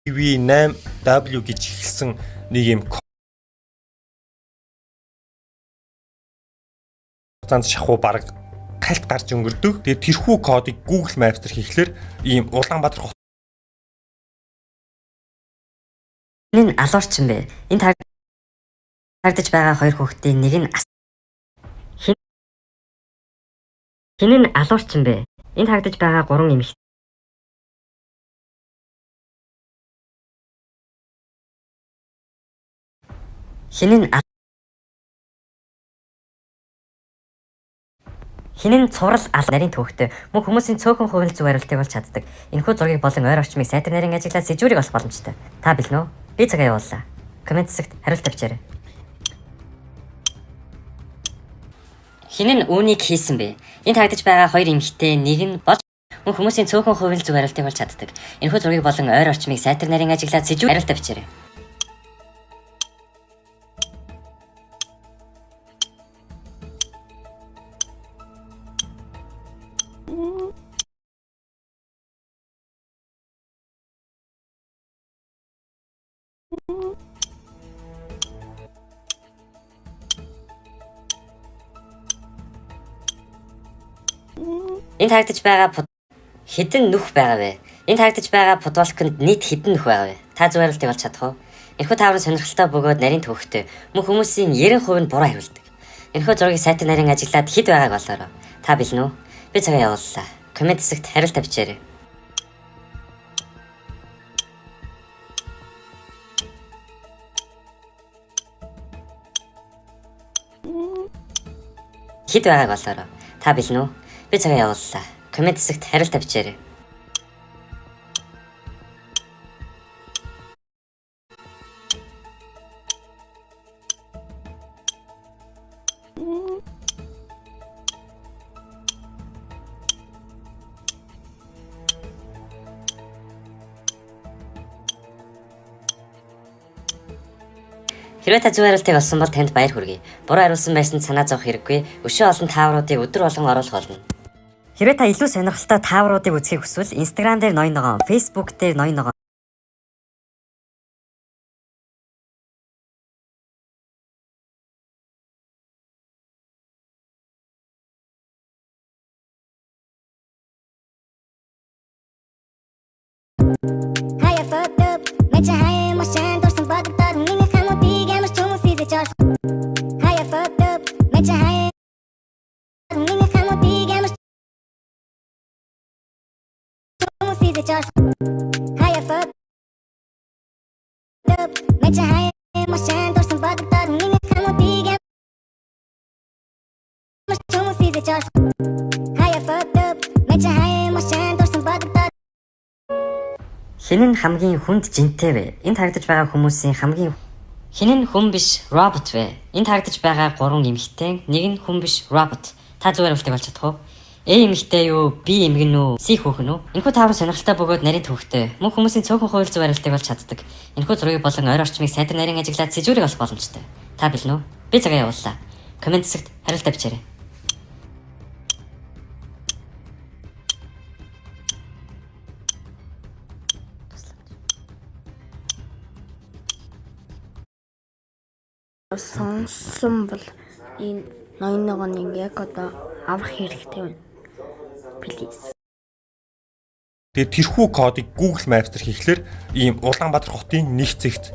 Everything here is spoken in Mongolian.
TV8W гэж ихсэн нэг юм цаанд шахуу бараг тальт гарч өнгөрдөг. Тэгээд тэрхүү кодыг Google Maps дээр хийхлээр ийм Улаанбаатар хот энэ алуурчин бэ. Энд харагдаж байгаа хоёр хүүхдийн нэг нь хин нь алуурчин бэ. Энд харагдаж байгаа гурван эмэгтэй Хин нь цуврал нарийн төвхтэй мөн хүмүүсийн цөөхөн хувийн зүг хариултыг болж чаддаг. Энэхүү зургийг болон ойр орчмыг сайтар нарийн ажиглаад сэжүүрийг олох боломжтой. Та бэлэн үү? Би цагаа явууллаа. Комент хэсэгт хариулт авчаарай. Хин нь үүнийг хийсэн бэ? Энд харагдаж байгаа хоёр эмэгтэй нэг нь болж мөн хүмүүсийн цөөхөн хувийн зүг хариултыг болж чаддаг. Энэхүү зургийг болон ойр орчмыг сайтар нарийн ажиглаад сэжүүрийг хариулт авчаарай. Энд харагдаж байгаа хэдэн нүх байгаа вэ? Энд харагдаж байгаа футболконд нийт хэдэн нүх байгаа вэ? Та зөв хариултыг олж чадах уу? Энэхүү таавар сонирхолтой бөгөөд нарийн төвхтэй мөн хүмүүсийн 90% нь буруу хариулдаг. Энэхүү зургийг сайтар нарийн ажиглаад хэд байгааг олоорой. Та бэлэн үү? Би цагаа явууллаа. Комент хэсэгт хариулт авчаарай. Хэд байгааг олоорой. Та бэлэн үү? Би цагаа явууллаа. Комент хэсэгт хариулт авчаарай. Хэрвээ та зөв хариултыг олсон бол танд баяр хүргэе. Буруу хариулсан байсан санаа зовох хэрэггүй. Өшөө олон таавруудыг өдөр болгон оруулах болно. Хэрвээ та илүү сонирхолтой таавруудыг үзхийг хүсвэл Instagram дээр ноён ногоон, Facebook дээр ноён ногоон Хин нь хамгийн хүнд жинтэй вэ? Энд харагдаж байгаа хүмүүсийн хамгийн хин нь хүн биш робот вэ? Энд харагдаж байгаа гурван эмэгтэй нэг нь хүн биш робот. Та зөв хариултыг олж чадах уу? A эмэгтэй юу? B эмгэн үү? C хүүхэн үү? Энэхүү таавар сонирхолтой бөгөөд нарийн төвхтэй мөн хүмүүсийн цөөхөн хувийн зүг хариултыг болж чаддаг. Энэхүү зургийг болон ойр орчмыг сайтар нарийн ажиглаад сэжүүрийг олох боломжтой. Та бэлэн үү? Би цагаа явууллаа. Комент хэсэгт хариулт авчаарай. Сонсон бол энэ ноён ногооныг яг одоо авах хэрэгтэй байна. Please. тэгээд тэрхүү кодыг Google Maps дээр хийхлээр ийм Улаанбаатар хотын нэг зэгт